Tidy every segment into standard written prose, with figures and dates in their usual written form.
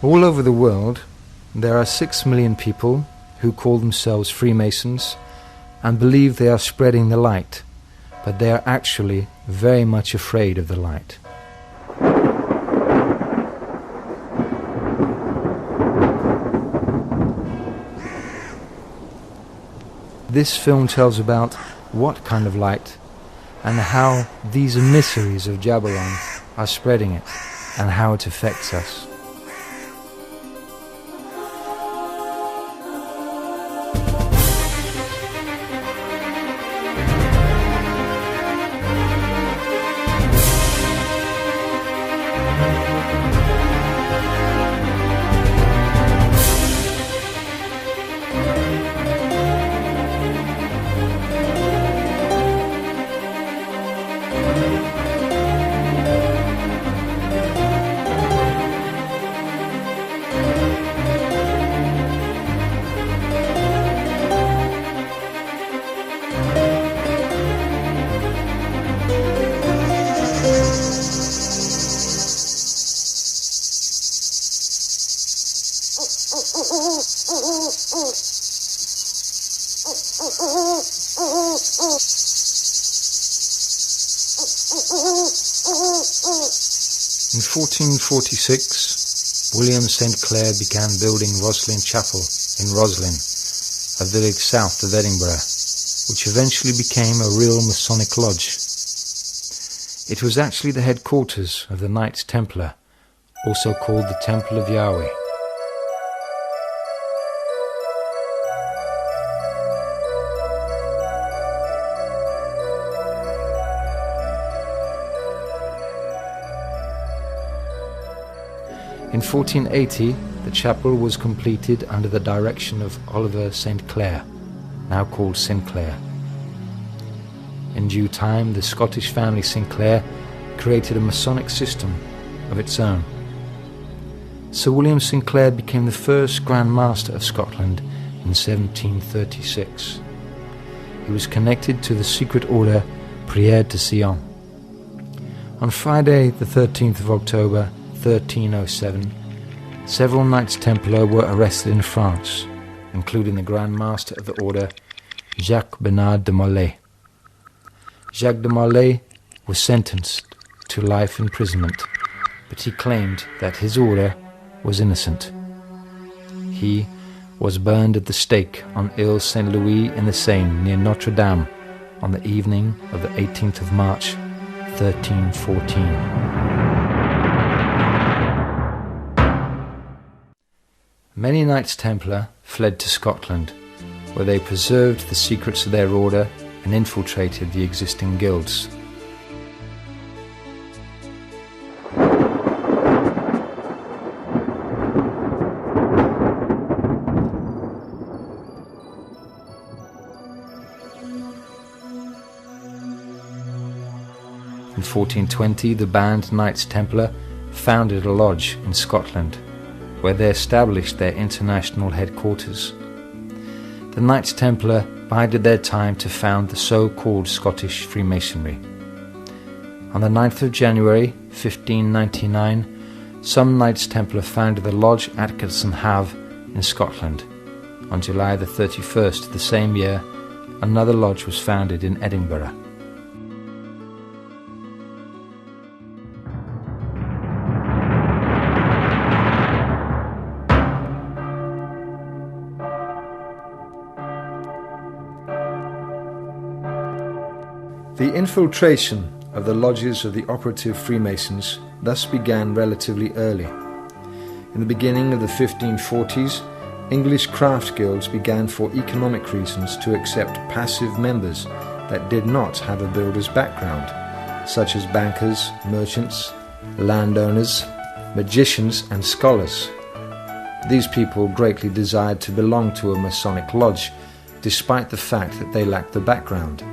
All over the world, there are 6 million people who call themselves Freemasons and believe they are spreading the light, but they are actually very much afraid of the light. This film tells about what kind of light and how these emissaries of Jabaron are spreading it and how it affects us. In 1446, William St. Clair began building Roslin Chapel in Roslin, a village south of Edinburgh, which eventually became a real Masonic lodge. It was actually the headquarters of the Knights Templar, also called the Temple of Yahweh. In 1480, the chapel was completed under the direction of Oliver St. Clair, now called Sinclair. In due time, the Scottish family Sinclair created a Masonic system of its own. Sir William Sinclair became the first Grand Master of Scotland in 1736. He was connected to the secret order Prière de Sion. On Friday, the 13th of October, 1307, several Knights Templar were arrested in France, including the Grand Master of the order, Jacques Bernard de Molay. Jacques de Molay was sentenced to life imprisonment, but he claimed that his order was innocent. He was burned at the stake on Ile Saint-Louis in the Seine near Notre Dame on the evening of the 18th of March, 1314. Many Knights Templar fled to Scotland, where they preserved the secrets of their order and infiltrated the existing guilds. In 1420, the band Knights Templar founded a lodge in Scotland, where they established their international headquarters. The Knights Templar bided their time to found the so-called Scottish Freemasonry. On the 9th of January, 1599, some Knights Templar founded the lodge at Atkinson Have in Scotland. On July the 31st the same year, another lodge was founded in Edinburgh. The infiltration of the lodges of the operative Freemasons thus began relatively early. In the beginning of the 1540s, English craft guilds began for economic reasons to accept passive members that did not have a builder's background, such as bankers, merchants, landowners, magicians and scholars. These people greatly desired to belong to a Masonic lodge, despite the fact that they lacked the background.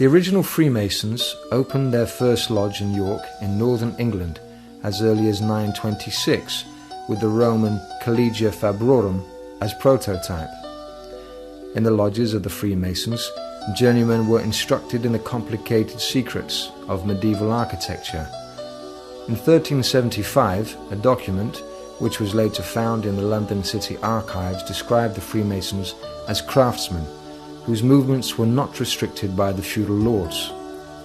The original Freemasons opened their first lodge in York in northern England as early as 926, with the Roman Collegia Fabrorum as prototype. In the lodges of the Freemasons, journeymen were instructed in the complicated secrets of medieval architecture. In 1375, a document, which was later found in the London City Archives, described the Freemasons as craftsmen, whose movements were not restricted by the feudal lords.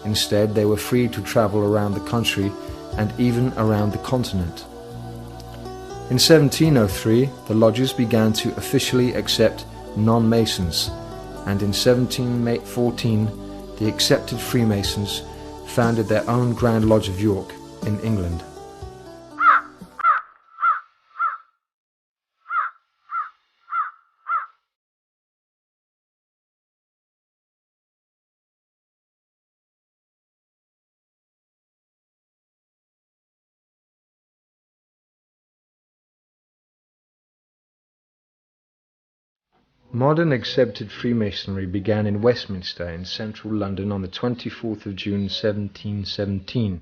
Instead, they were free to travel around the country and even around the continent. In 1703, the lodges began to officially accept non-Masons, and in 1714, the accepted Freemasons founded their own Grand Lodge of York in England. Modern accepted Freemasonry began in Westminster in central London on the 24th of June 1717,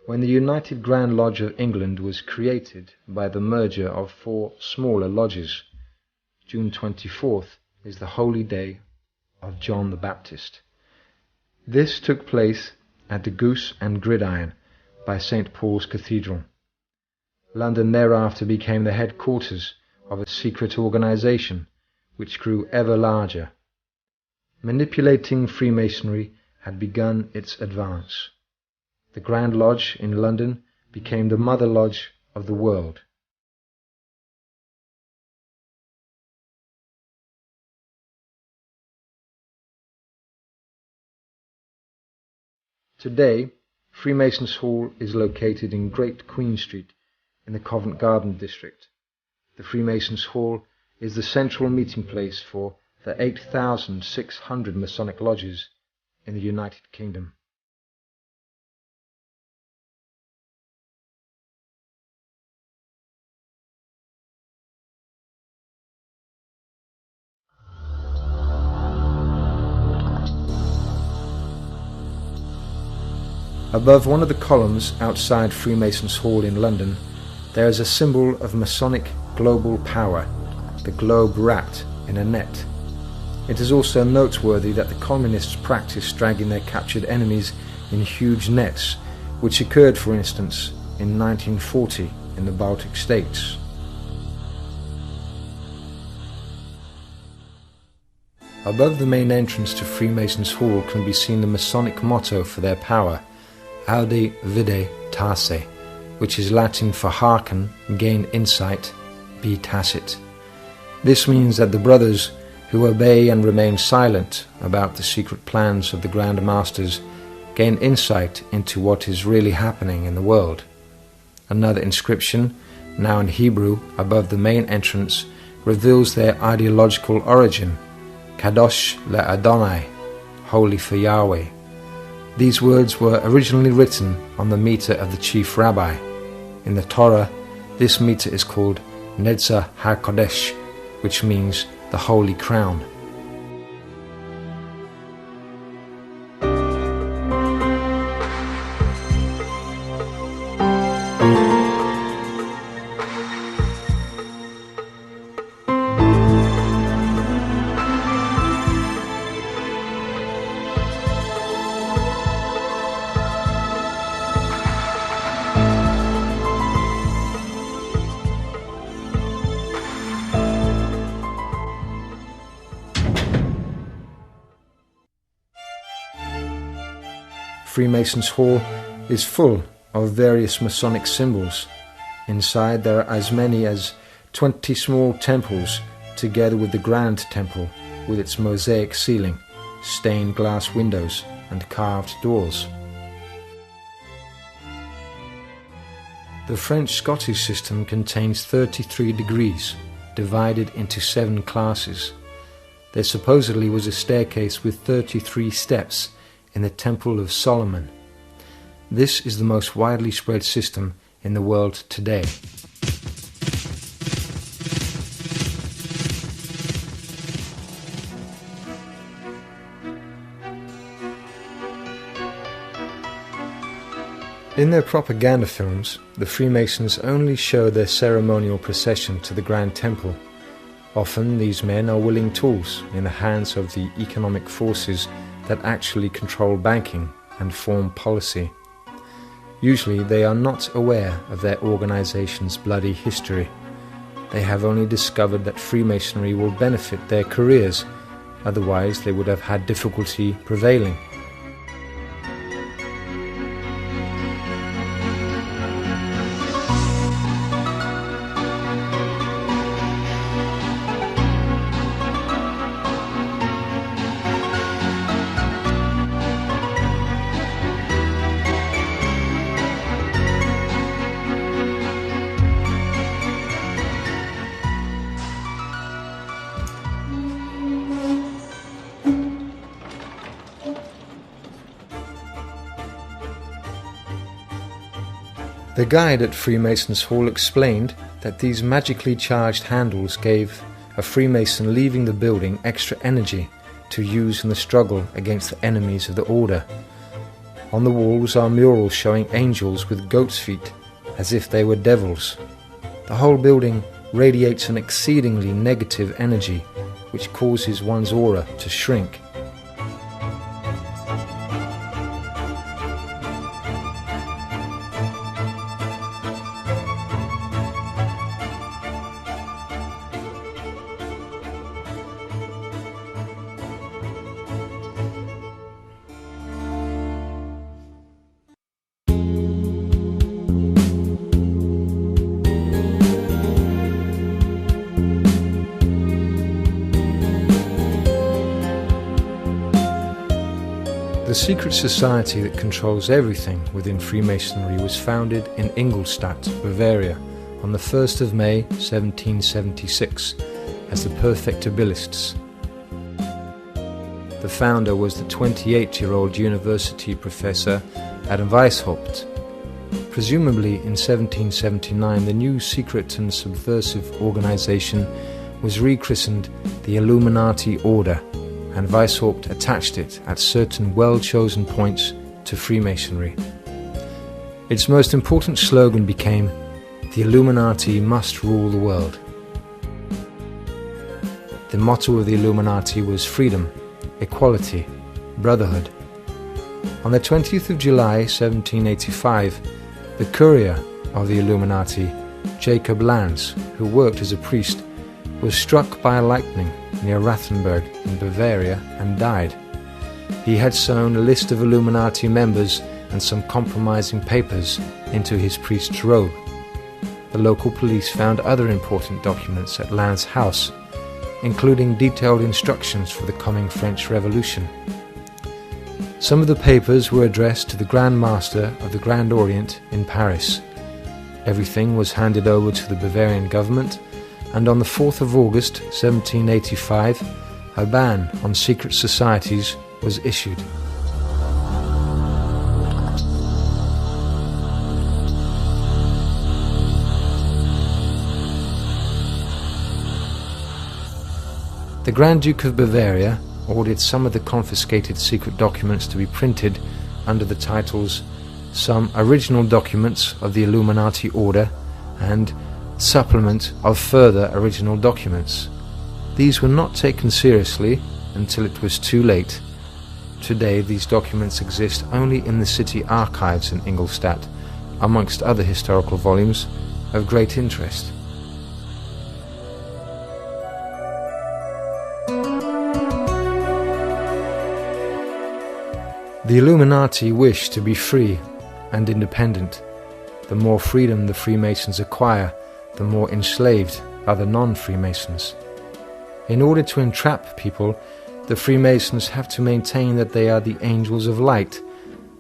when the United Grand Lodge of England was created by the merger of 4 smaller lodges. June 24th is the holy day of John the Baptist. This took place at the Goose and Gridiron by St. Paul's Cathedral. London thereafter became the headquarters of a secret organization which grew ever larger. Manipulating Freemasonry had begun its advance. The Grand Lodge in London became the Mother Lodge of the world. Today, Freemasons' Hall is located in Great Queen Street in the Covent Garden district. The Freemasons' Hall is the central meeting place for the 8,600 Masonic lodges in the United Kingdom. Above one of the columns outside Freemasons' Hall in London, there is a symbol of Masonic global power, the globe wrapped in a net. It is also noteworthy that the communists practiced dragging their captured enemies in huge nets, which occurred, for instance, in 1940 in the Baltic states. Above the main entrance to Freemasons' Hall can be seen the Masonic motto for their power, Aude Vide Tace, which is Latin for hearken, gain insight, be tacit. This means that the brothers who obey and remain silent about the secret plans of the Grand Masters gain insight into what is really happening in the world. Another inscription, now in Hebrew, above the main entrance, reveals their ideological origin, Kadosh le'Adonai, holy for Yahweh. These words were originally written on the mitre of the chief rabbi. In the Torah, this mitre is called Netzah HaKodesh, which means the Holy Crown. Freemasons' Hall is full of various Masonic symbols. Inside there are as many as 20 small temples, together with the Grand Temple, with its mosaic ceiling, stained glass windows and carved doors. The French-Scottish system contains 33 degrees, divided into 7 classes. There supposedly was a staircase with 33 steps in the Temple of Solomon. This is the most widely spread system in the world today. In their propaganda films, the Freemasons only show their ceremonial procession to the Grand Temple. Often these men are willing tools in the hands of the economic forces that actually control banking and form policy. Usually they are not aware of their organization's bloody history. They have only discovered that Freemasonry will benefit their careers, otherwise they would have had difficulty prevailing. The guide at Freemasons' Hall explained that these magically charged handles gave a Freemason leaving the building extra energy to use in the struggle against the enemies of the order. On the walls are murals showing angels with goat's feet, as if they were devils. The whole building radiates an exceedingly negative energy, which causes one's aura to shrink. The secret society that controls everything within Freemasonry was founded in Ingolstadt, Bavaria, on the 1st of May 1776 as the Perfectibilists. The founder was the 28-year-old university professor Adam Weishaupt. Presumably in 1779 the new secret and subversive organization was rechristened the Illuminati Order, and Weishaupt attached it at certain well-chosen points to Freemasonry. Its most important slogan became, "The Illuminati must rule the world." The motto of the Illuminati was freedom, equality, brotherhood. On the 20th of July 1785, the courier of the Illuminati, Jacob Lanz, who worked as a priest, was struck by lightning near Rathenberg in Bavaria and died. He had sewn a list of Illuminati members and some compromising papers into his priest's robe. The local police found other important documents at Lanz's house, including detailed instructions for the coming French Revolution. Some of the papers were addressed to the Grand Master of the Grand Orient in Paris. Everything was handed over to the Bavarian government, and on the 4th of August 1785, a ban on secret societies was issued. The Grand Duke of Bavaria ordered some of the confiscated secret documents to be printed under the titles "Some Original Documents of the Illuminati Order" and "Supplement of Further Original Documents." These were not taken seriously until it was too late. Today these documents exist only in the city archives in Ingolstadt, amongst other historical volumes of great interest. The Illuminati wish to be free and independent. The more freedom the Freemasons acquire, the more enslaved are the non-Freemasons. In order to entrap people, the Freemasons have to maintain that they are the angels of light,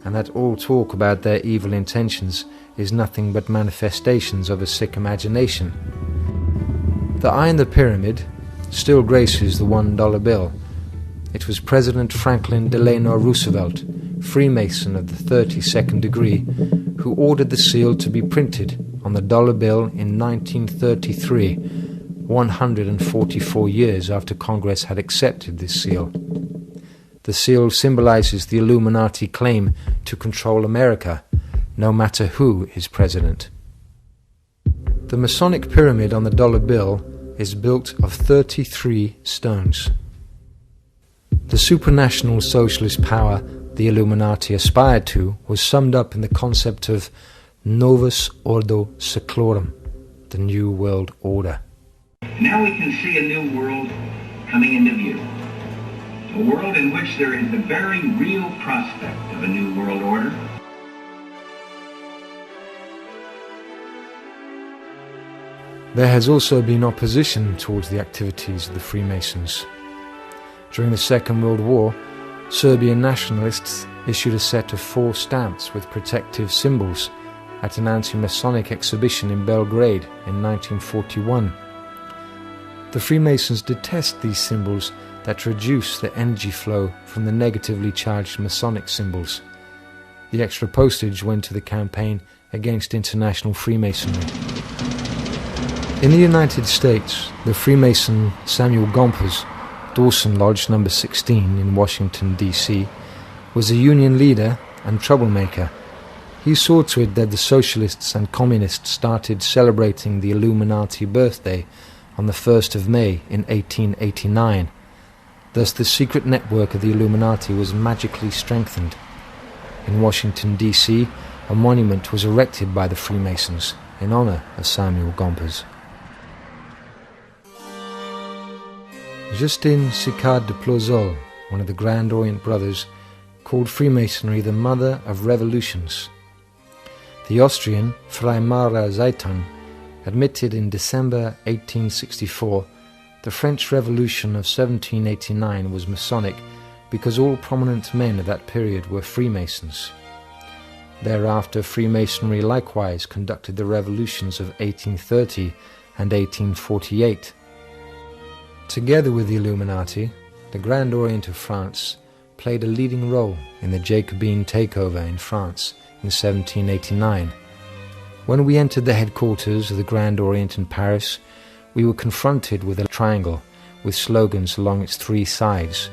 and that all talk about their evil intentions is nothing but manifestations of a sick imagination. The eye in the pyramid still graces the $1 bill. It was President Franklin Delano Roosevelt, Freemason of the 32nd degree, who ordered the seal to be printed on the dollar bill in 1933, 144 years after Congress had accepted this seal. The seal symbolizes the Illuminati claim to control America, no matter who is president. The Masonic pyramid on the dollar bill is built of 33 stones. The supranational socialist power the Illuminati aspired to was summed up in the concept of Novus Ordo Seclorum, the New World Order. Now we can see a new world coming into view. A world in which there is the very real prospect of a new world order. There has also been opposition towards the activities of the Freemasons. During the Second World War, Serbian nationalists issued a set of 4 stamps with protective symbols at an anti-Masonic exhibition in Belgrade in 1941. The Freemasons detest these symbols that reduce the energy flow from the negatively charged Masonic symbols. The extra postage went to the campaign against international Freemasonry. In the United States, the Freemason Samuel Gompers, Dawson Lodge No. 16 in Washington, D.C., was a Union leader and troublemaker. He saw to it that the Socialists and Communists started celebrating the Illuminati birthday on the 1st of May in 1889. Thus the secret network of the Illuminati was magically strengthened. In Washington, D.C., a monument was erected by the Freemasons in honor of Samuel Gompers. Justin Sicard de Plozol, one of the Grand Orient Brothers, called Freemasonry the mother of revolutions. The Austrian Freimaurer Zeitung admitted in December 1864 the French Revolution of 1789 was Masonic because all prominent men of that period were Freemasons. Thereafter, Freemasonry likewise conducted the revolutions of 1830 and 1848. Together with the Illuminati, the Grand Orient of France played a leading role in the Jacobin takeover in France in 1789. When we entered the headquarters of the Grand Orient in Paris, we were confronted with a triangle with slogans along its 3 sides: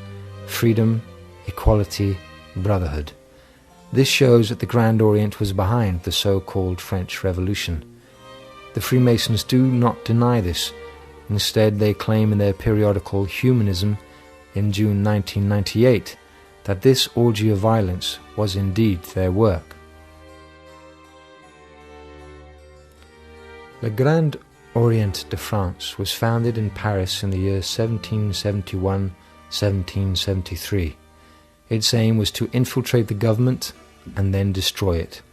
freedom, equality, brotherhood. This shows that the Grand Orient was behind the so-called French Revolution. The Freemasons do not deny this. Instead, they claim in their periodical Humanism in June 1998 that this orgy of violence was indeed their work. Le Grand Orient de France was founded in Paris in the year 1771-1773. Its aim was to infiltrate the government and then destroy it.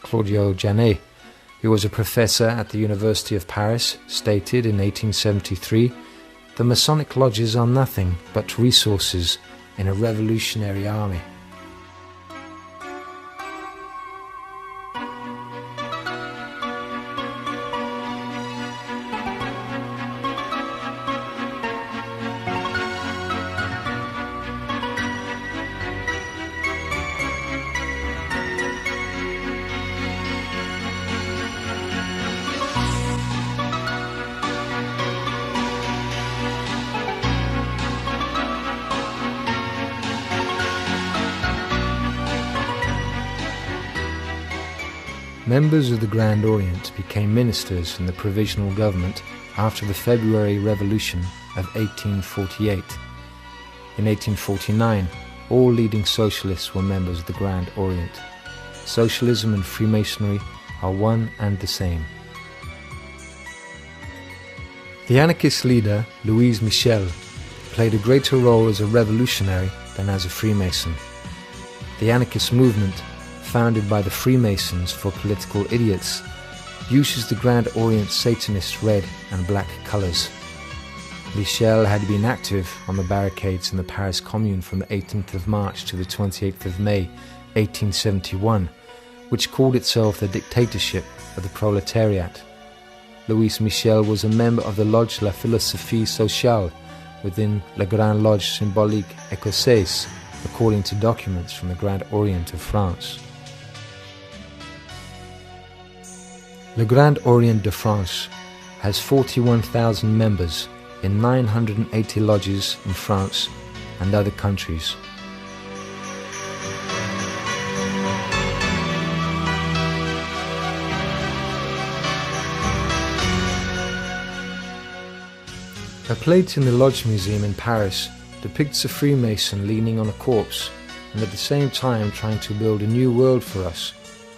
Claudio Janet, who was a professor at the University of Paris, stated in 1873, "The Masonic lodges are nothing but resources in a revolutionary army." Members of the Grand Orient became ministers in the provisional government after the February Revolution of 1848. In 1849, all leading socialists were members of the Grand Orient. Socialism and Freemasonry are one and the same. The anarchist leader, Louis Michel, played a greater role as a revolutionary than as a Freemason. The anarchist movement, founded by the Freemasons for political idiots, uses the Grand Orient Satanist red and black colours. Michel had been active on the barricades in the Paris Commune from the 18th of March to the 28th of May 1871, which called itself the dictatorship of the proletariat. Louis Michel was a member of the Lodge La Philosophie Sociale within La Grande Loge Symbolique Écossaise, according to documents from the Grand Orient of France. Le Grand Orient de France has 41,000 members in 980 lodges in France and other countries. A plate in the Lodge Museum in Paris depicts a Freemason leaning on a corpse and at the same time trying to build a new world for us,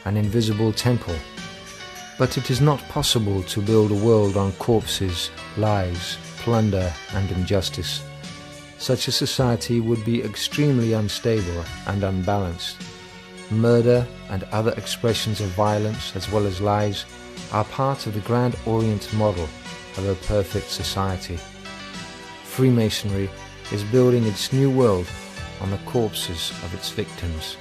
an invisible temple. But it is not possible to build a world on corpses, lies, plunder and injustice. Such a society would be extremely unstable and unbalanced. Murder and other expressions of violence as well as lies are part of the Grand Orient model of a perfect society. Freemasonry is building its new world on the corpses of its victims.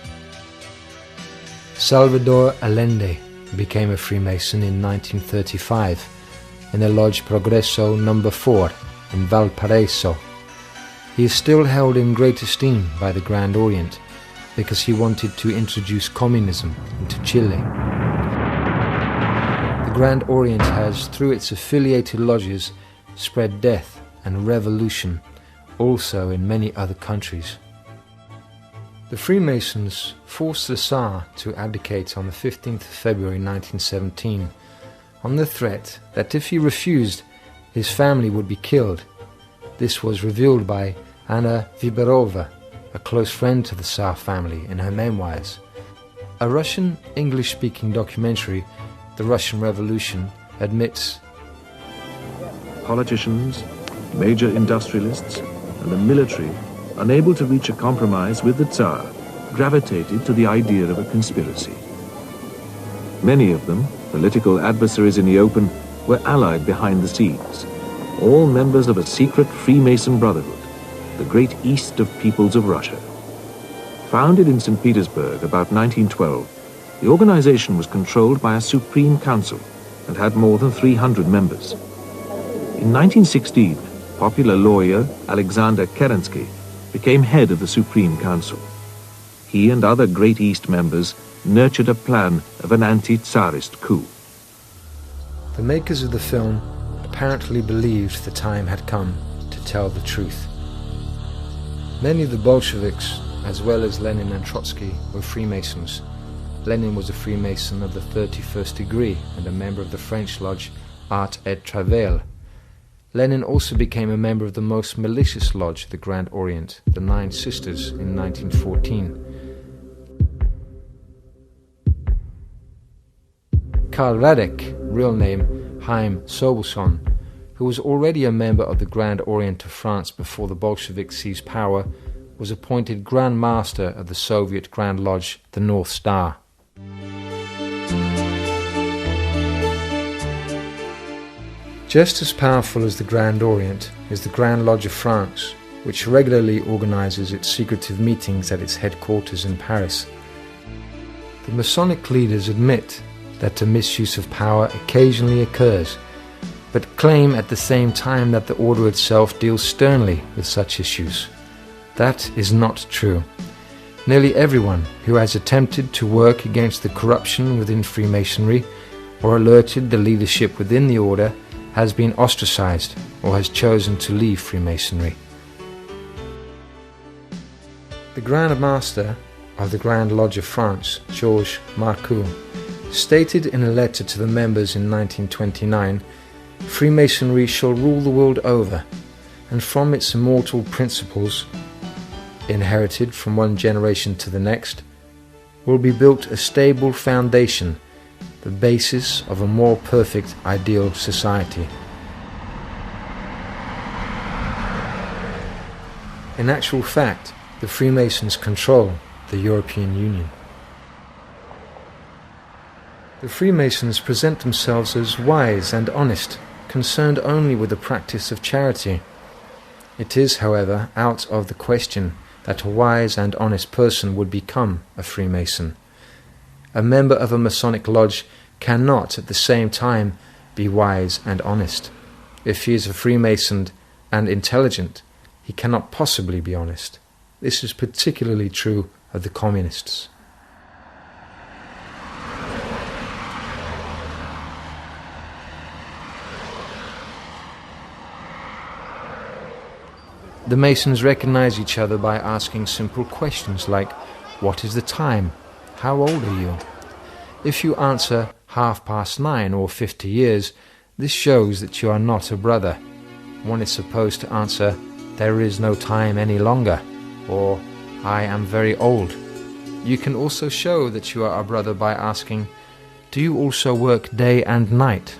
Salvador Allende became a Freemason in 1935 in the Lodge Progreso No. 4 in Valparaiso. He is still held in great esteem by the Grand Orient because he wanted to introduce communism into Chile. The Grand Orient has, through its affiliated lodges, spread death and revolution also in many other countries. The Freemasons forced the Tsar to abdicate on the 15th of February 1917 on the threat that if he refused, his family would be killed. This was revealed by Anna Viberova, a close friend to the Tsar family, in her memoirs. A Russian English-speaking documentary, The Russian Revolution, admits politicians, major industrialists, and the military, unable to reach a compromise with the Tsar, gravitated to the idea of a conspiracy. Many of them, political adversaries in the open, were allied behind the scenes, all members of a secret Freemason brotherhood, the Great East of Peoples of Russia. Founded in St. Petersburg about 1912, the organization was controlled by a Supreme Council and had more than 300 members. In 1916, popular lawyer Alexander Kerensky became head of the Supreme Council. He and other Great East members nurtured a plan of an anti-Tsarist coup. The makers of the film apparently believed the time had come to tell the truth. Many of the Bolsheviks, as well as Lenin and Trotsky, were Freemasons. Lenin was a Freemason of the 31st degree and a member of the French lodge Art et Travail. Lenin also became a member of the most malicious lodge of the Grand Orient, the Nine Sisters, in 1914. Karl Radek, real name Chaim Sobelson, who was already a member of the Grand Orient of France before the Bolsheviks seized power, was appointed Grand Master of the Soviet Grand Lodge, the North Star. Just as powerful as the Grand Orient is the Grand Lodge of France, which regularly organizes its secretive meetings at its headquarters in Paris. The Masonic leaders admit that the misuse of power occasionally occurs, but claim at the same time that the order itself deals sternly with such issues. That is not true. Nearly everyone who has attempted to work against the corruption within Freemasonry or alerted the leadership within the order has been ostracized or has chosen to leave Freemasonry. The Grand Master of the Grand Lodge of France, Georges Marcoux, stated in a letter to the members in 1929, "Freemasonry shall rule the world over, and from its immortal principles, inherited from one generation to the next, will be built a stable foundation, the basis of a more perfect ideal society." In actual fact, the Freemasons control the European Union. The Freemasons present themselves as wise and honest, concerned only with the practice of charity. It is, however, out of the question that a wise and honest person would become a Freemason. A member of a Masonic lodge cannot at the same time be wise and honest. If he is a Freemason and intelligent, he cannot possibly be honest. This is particularly true of the communists. The Masons recognize each other by asking simple questions like, "What is the time? How old are you?" If you answer 9:30 or 50 years, this shows that you are not a brother. one is supposed to answer, "There is no time any longer," or "I am very old." You can also show that you are a brother by asking, "Do you also work day and night?"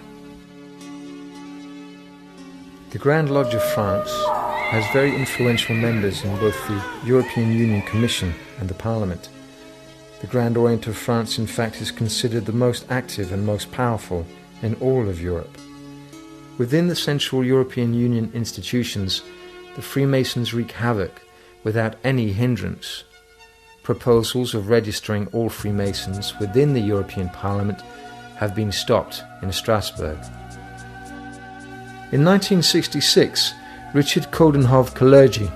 The Grand Lodge of France has very influential members in both the European Union Commission and the Parliament. The Grand Orient of France, in fact, is considered the most active and most powerful in all of Europe. Within the Central European Union institutions, the Freemasons wreak havoc without any hindrance. Proposals of registering all Freemasons within the European Parliament have been stopped in Strasbourg. In 1966, Richard Coudenhove-Kalergi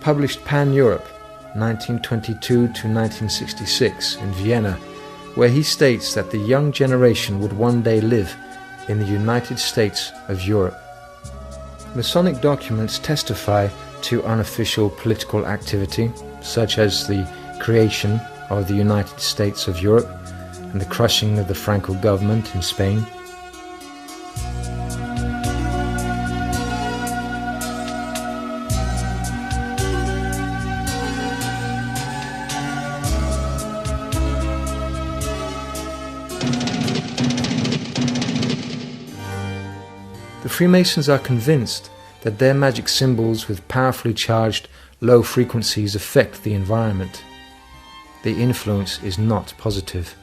published Pan-Europe 1922 to 1966 in Vienna, where he states that the young generation would one day live in the United States of Europe. Masonic documents testify to unofficial political activity, such as the creation of the United States of Europe and the crushing of the Franco government in Spain. The Freemasons are convinced that their magic symbols with powerfully charged low frequencies affect the environment. The influence is not positive.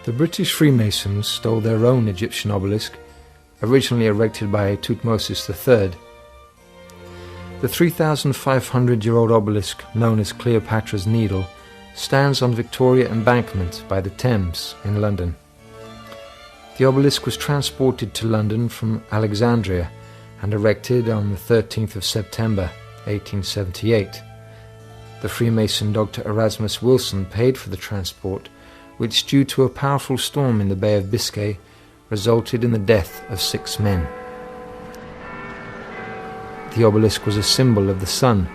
The British Freemasons stole their own Egyptian obelisk, originally erected by Thutmose III. The 3,500-year-old obelisk, known as Cleopatra's Needle, stands on Victoria Embankment by the Thames in London. The obelisk was transported to London from Alexandria and erected on the 13th of September 1878. The Freemason Dr. Erasmus Wilson paid for the transport, which, due to a powerful storm in the Bay of Biscay, resulted in the death of 6 men. The obelisk was a symbol of the sun.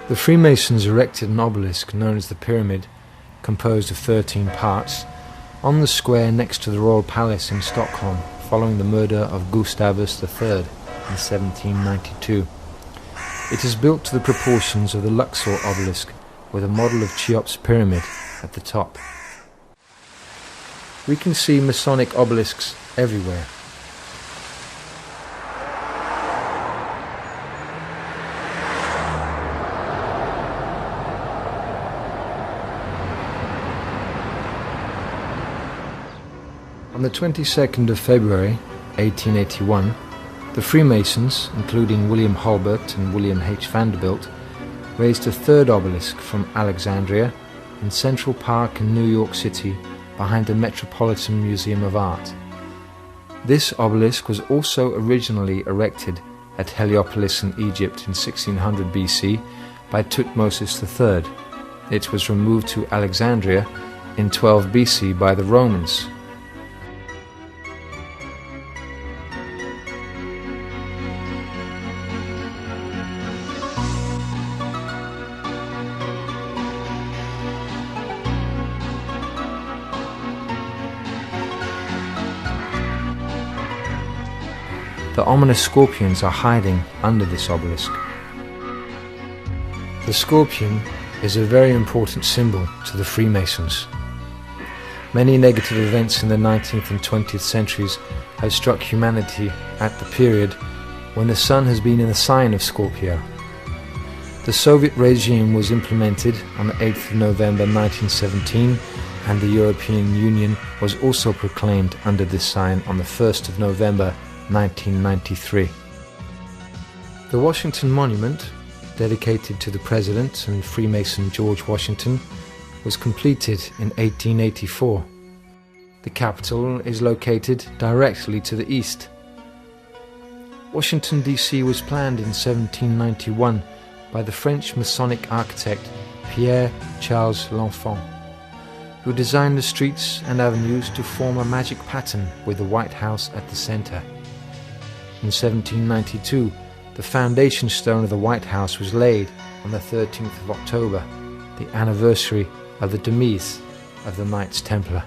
The Freemasons erected an obelisk known as the Pyramid, composed of 13 parts, on the square next to the Royal Palace in Stockholm following the murder of Gustavus III in 1792. It is built to the proportions of the Luxor obelisk, with a model of Cheops' pyramid at the top. We can see Masonic obelisks everywhere. On the 22nd of February 1881, the Freemasons, including William Hulbert and William H. Vanderbilt, raised a third obelisk from Alexandria in Central Park in New York City behind the Metropolitan Museum of Art. This obelisk was also originally erected at Heliopolis in Egypt in 1600 BC by Thutmose III. It was removed to Alexandria in 12 BC by the Romans. The ominous scorpions are hiding under this obelisk. The scorpion is a very important symbol to the Freemasons. Many negative events in the 19th and 20th centuries have struck humanity at the period when the sun has been in the sign of Scorpio. The Soviet regime was implemented on the 8th of November 1917, and the European Union was also proclaimed under this sign on the 1st of November 1993. The Washington Monument, dedicated to the President and Freemason George Washington, was completed in 1884. The Capitol is located directly to the east. Washington, D.C. was planned in 1791 by the French Masonic architect Pierre-Charles L'Enfant, who designed the streets and avenues to form a magic pattern with the White House at the center. In 1792, the foundation stone of the White House was laid on the 13th of October, the anniversary of the demise of the Knights Templar.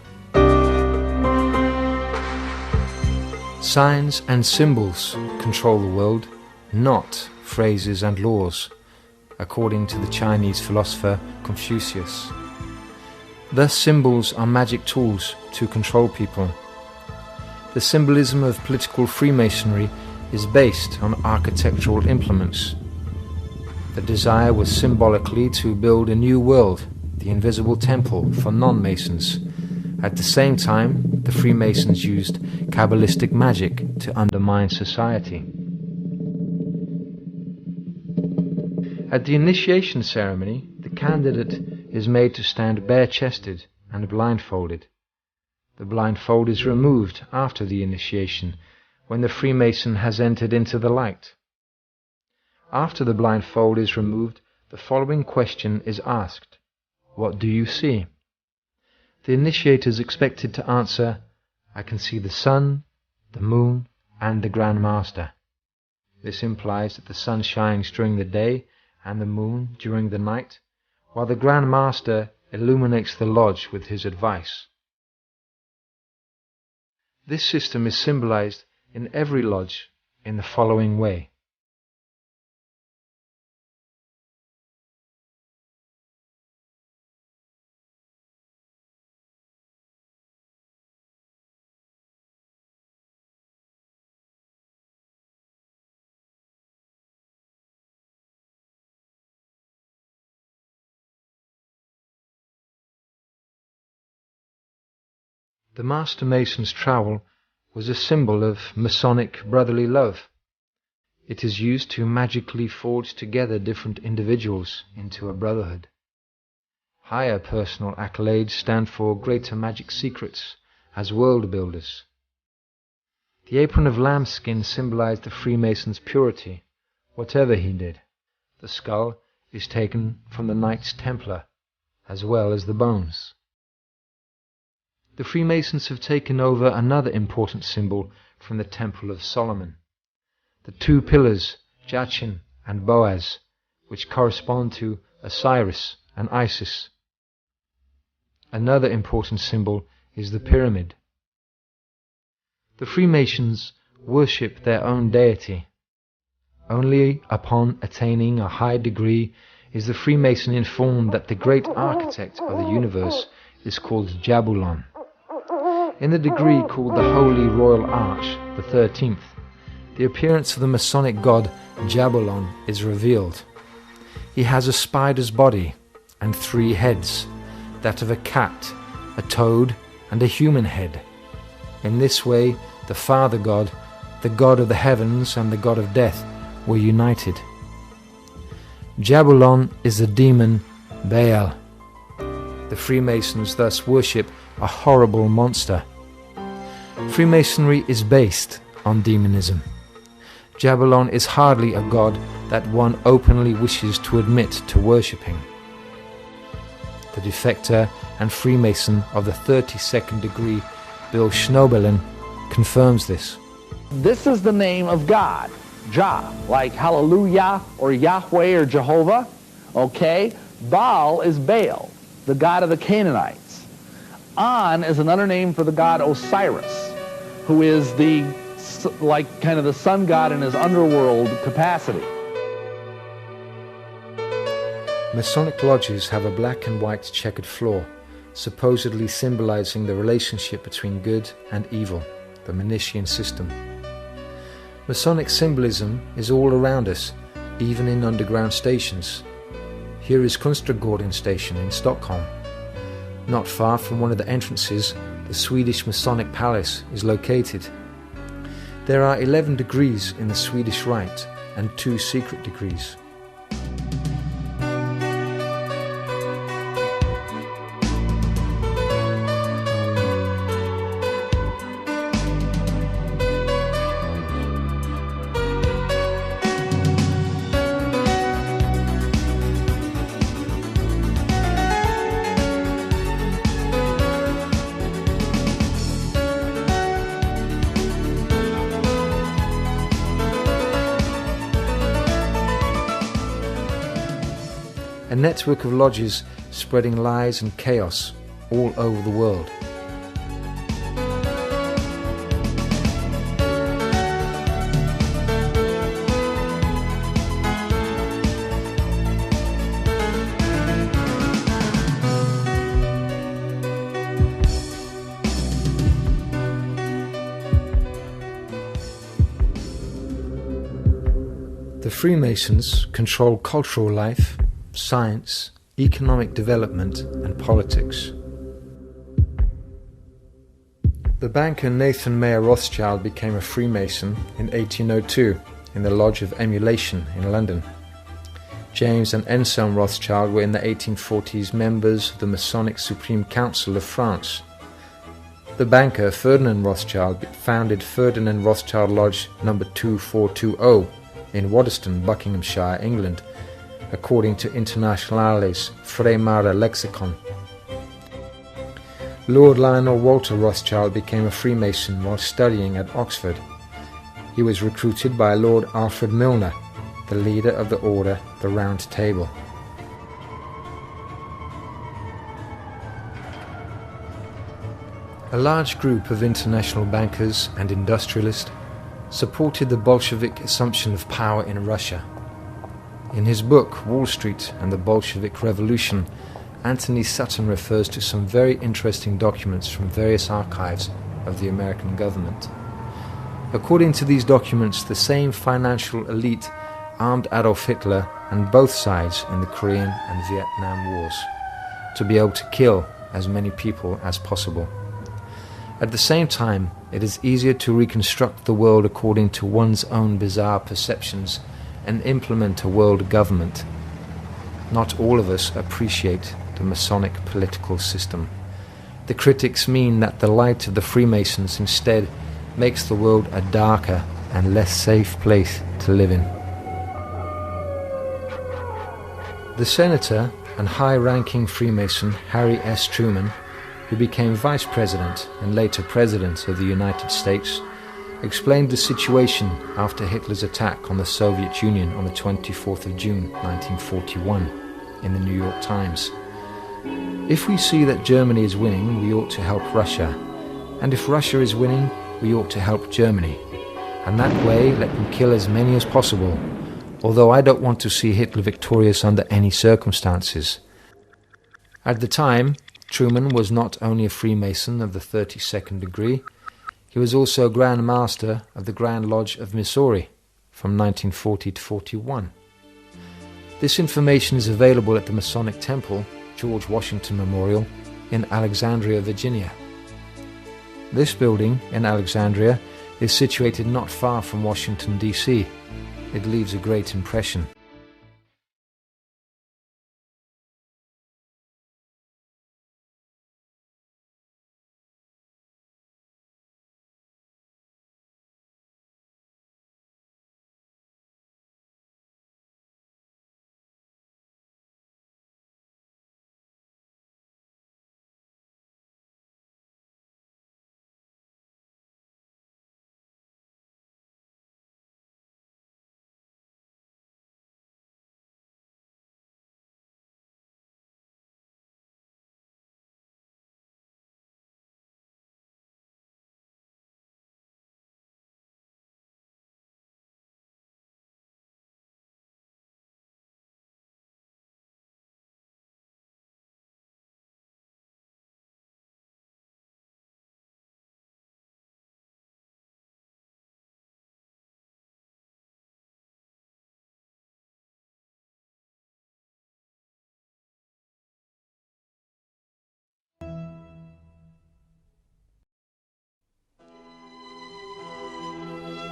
Signs and symbols control the world, not phrases and laws, according to the Chinese philosopher Confucius. Thus symbols are magic tools to control people. The symbolism of political Freemasonry is based on architectural implements. The desire was symbolically to build a new world, the invisible temple for non-Masons. At the same time, the Freemasons used Kabbalistic magic to undermine society. At the initiation ceremony, the candidate is made to stand bare-chested and blindfolded. The blindfold is removed after the initiation, when the Freemason has entered into the light. After the blindfold is removed, the following question is asked: "What do you see?" The initiator is expected to answer, "I can see the sun, the moon, and the Grand Master." This implies that the sun shines during the day and the moon during the night, while the Grand Master illuminates the lodge with his advice. This system is symbolized in every lodge in the following way. The Master Mason's trowel was a symbol of Masonic brotherly love. It is used to magically forge together different individuals into a brotherhood. Higher personal accolades stand for greater magic secrets as world builders. The apron of lambskin symbolized the Freemason's purity, whatever he did. The skull is taken from the Knights Templar, as well as the bones. The Freemasons have taken over another important symbol from the Temple of Solomon, the two pillars, Jachin and Boaz, which correspond to Osiris and Isis. Another important symbol is the pyramid. The Freemasons worship their own deity. Only upon attaining a high degree is the Freemason informed that the great architect of the universe is called Jabulon. In the degree called the Holy Royal Arch, the 13th, the appearance of the Masonic god Jabulon is revealed. He has a spider's body and 3 heads, that of a cat, a toad, and a human head. In this way, the Father God, the God of the heavens, and the God of death were united. Jabulon is the demon Baal. The Freemasons thus worship a horrible monster. Freemasonry is based on demonism. Jabulon is hardly a god that one openly wishes to admit to worshipping. The defector and Freemason of the 32nd degree, Bill Schnobelin, confirms this. This is the name of God, Jah, like Hallelujah or Yahweh or Jehovah, okay? Baal is Baal, the god of the Canaanites. An is another name for the god Osiris, who is the, like, kind of the sun god in his underworld capacity. Masonic lodges have a black and white checkered floor, supposedly symbolizing the relationship between good and evil, the Manichean system. Masonic symbolism is all around us, even in underground stations. Here is Kungsträdgården station in Stockholm. Not far from one of the entrances, the Swedish Masonic Palace is located. There are 11 degrees in the Swedish Rite and 2 secret degrees. A network of lodges spreading lies and chaos all over the world. Freemasons control cultural life, science, economic development, and politics. The banker Nathan Mayer Rothschild became a Freemason in 1802 in the Lodge of Emulation in London. James and Anselm Rothschild were in the 1840s members of the Masonic Supreme Council of France. The banker Ferdinand Rothschild founded Ferdinand Rothschild Lodge No. 2420 in Waddesdon, Buckinghamshire, England, according to Internationale's Freimaurer Lexicon. Lord Lionel Walter Rothschild became a Freemason while studying at Oxford. He was recruited by Lord Alfred Milner, the leader of the order the Round Table. A large group of international bankers and industrialists supported the Bolshevik assumption of power in Russia. In his book Wall Street and the Bolshevik Revolution, Anthony Sutton refers to some very interesting documents from various archives of the American government. According to these documents, the same financial elite armed Adolf Hitler and both sides in the Korean and Vietnam Wars to be able to kill as many people as possible. At the same time, it is easier to reconstruct the world according to one's own bizarre perceptions and implement a world government. Not all of us appreciate the Masonic political system. The critics mean that the light of the Freemasons instead makes the world a darker and less safe place to live in. The senator and high-ranking Freemason Harry S. Truman, who became vice president and later president of the United States, explained the situation after Hitler's attack on the Soviet Union on the 24th of June 1941 in the New York Times. If we see that Germany is winning, we ought to help Russia, and if Russia is winning, we ought to help Germany, and that way let them kill as many as possible, although I don't want to see Hitler victorious under any circumstances. At the time, Truman was not only a Freemason of the 32nd degree, he was also Grand Master of the Grand Lodge of Missouri from 1940 to 41. This information is available at the Masonic Temple, George Washington Memorial, in Alexandria, Virginia. This building in Alexandria is situated not far from Washington, D.C. It leaves a great impression.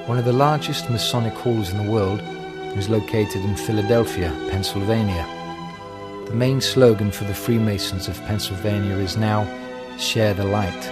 One of the largest Masonic halls in the world is located in Philadelphia, Pennsylvania. The main slogan for the Freemasons of Pennsylvania is now, "Share the light."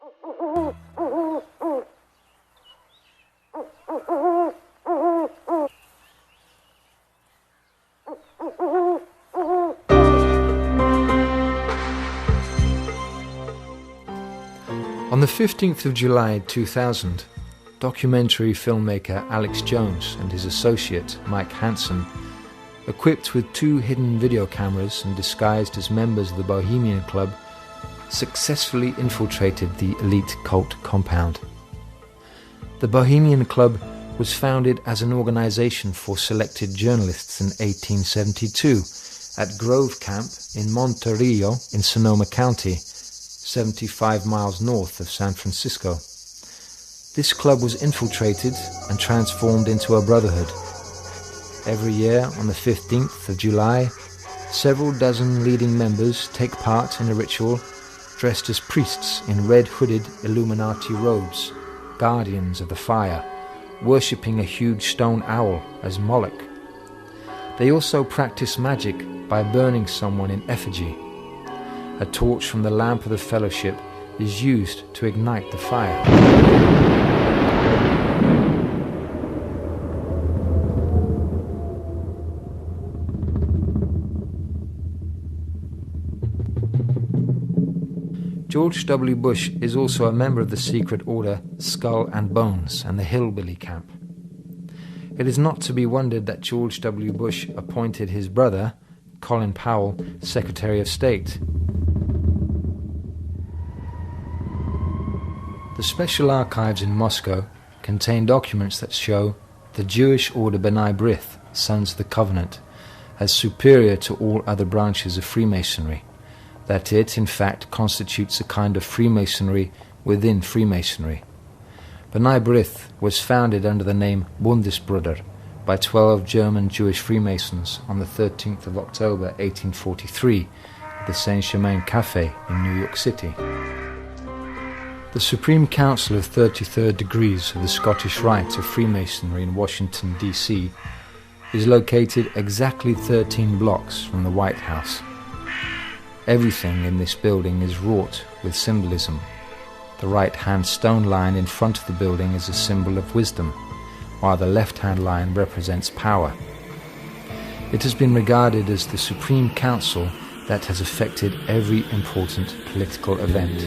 On the 15th of July 2000, documentary filmmaker Alex Jones and his associate Mike Hansen, equipped with 2 hidden video cameras and disguised as members of the Bohemian Club, successfully infiltrated the elite cult compound. The Bohemian Club was founded as an organization for selected journalists in 1872 at Grove Camp in Monterillo in Sonoma County, 75 miles north of San Francisco. This club was infiltrated and transformed into a brotherhood. Every year on the 15th of July, several dozen leading members take part in a ritual dressed as priests in red-hooded Illuminati robes, guardians of the fire, worshipping a huge stone owl as Moloch. They also practice magic by burning someone in effigy. A torch from the lamp of the fellowship is used to ignite the fire. George W. Bush is also a member of the secret order Skull and Bones and the Hillbilly Camp. It is not to be wondered that George W. Bush appointed his brother, Colin Powell, Secretary of State. The Special Archives in Moscow contain documents that show the Jewish order B'nai B'rith, Sons of the Covenant, as superior to all other branches of Freemasonry, that it, in fact, constitutes a kind of Freemasonry within Freemasonry. B'nai B'rith was founded under the name Bundesbruder by 12 German Jewish Freemasons on the 13th of October 1843 at the Saint-Germain Café in New York City. The Supreme Council of 33rd Degrees of the Scottish Rite of Freemasonry in Washington, D.C. is located exactly 13 blocks from the White House. Everything in this building is wrought with symbolism. The right-hand stone line in front of the building is a symbol of wisdom, while the left-hand line represents power. It has been regarded as the Supreme Council that has affected every important political event.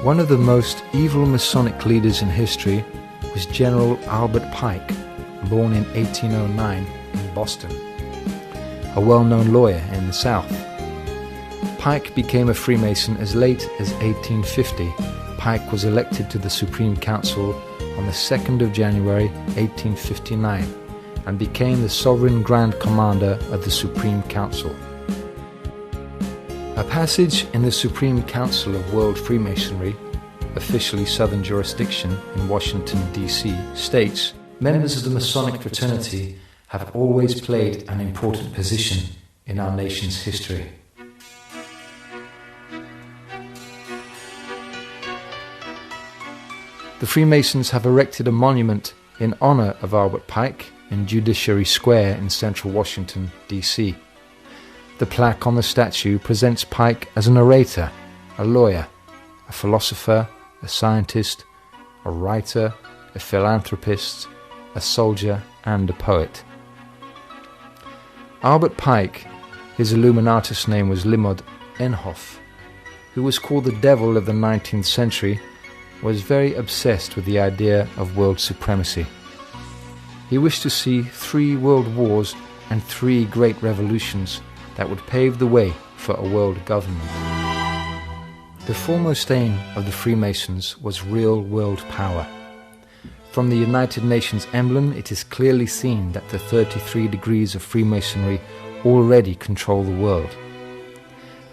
One of the most evil Masonic leaders in history was General Albert Pike, born in 1809 in Boston, a well-known lawyer in the South. Pike became a Freemason as late as 1850. Pike was elected to the Supreme Council on the 2nd of January 1859 and became the Sovereign Grand Commander of the Supreme Council. A passage in the Supreme Council of World Freemasonry, officially Southern jurisdiction in Washington, D.C., states, "Members of the Masonic fraternity have always played an important position in our nation's history." The Freemasons have erected a monument in honor of Albert Pike in Judiciary Square in central Washington, D.C. The plaque on the statue presents Pike as an orator, a lawyer, a philosopher, a scientist, a writer, a philanthropist, a soldier, and a poet. Albert Pike, his Illuminatus name was Limod Enhoff, who was called the devil of the 19th century, was very obsessed with the idea of world supremacy. He wished to see 3 world wars and 3 great revolutions that would pave the way for a world government. The foremost aim of the Freemasons was real world power. From the United Nations emblem, it is clearly seen that the 33 degrees of Freemasonry already control the world.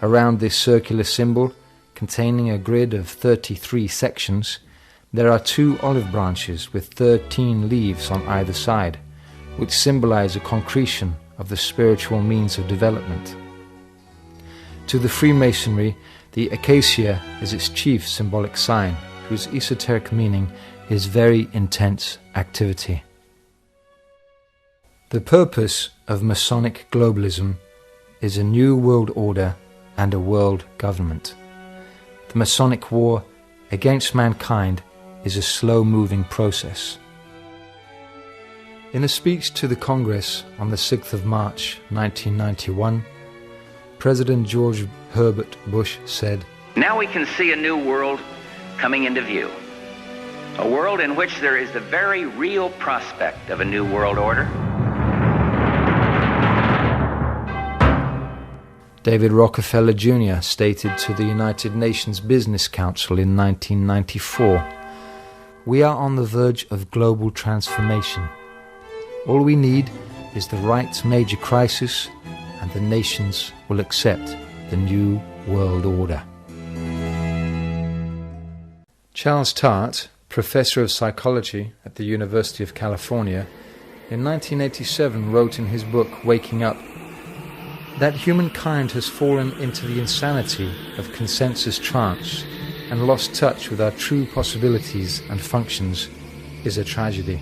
Around this circular symbol, containing a grid of 33 sections, there are 2 olive branches with 13 leaves on either side, which symbolize a concretion of the spiritual means of development. To the Freemasonry, the acacia is its chief symbolic sign, whose esoteric meaning is very intense activity. The purpose of Masonic globalism is a new world order and a world government. The Masonic war against mankind is a slow-moving process. In a speech to the Congress on the 6th of March 1991, President George Herbert Bush said, "Now we can see a new world coming into view. A world in which there is the very real prospect of a new world order." David Rockefeller Jr. stated to the United Nations Business Council in 1994, "We are on the verge of global transformation. All we need is the right major crisis, and the nations will accept the new world order." Charles Tart, professor of psychology at the University of California, in 1987 wrote in his book Waking Up that humankind has fallen into the insanity of consensus trance and lost touch with our true possibilities and functions is a tragedy.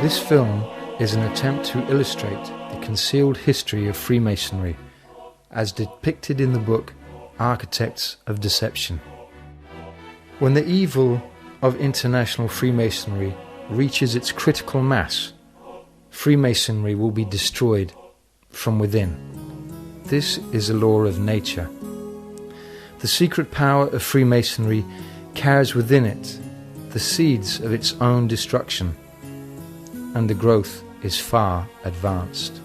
This film is an attempt to illustrate the concealed history of Freemasonry as depicted in the book Architects of Deception. When the evil of international Freemasonry reaches its critical mass, Freemasonry will be destroyed from within. This is a law of nature. The secret power of Freemasonry carries within it the seeds of its own destruction, and the growth is far advanced.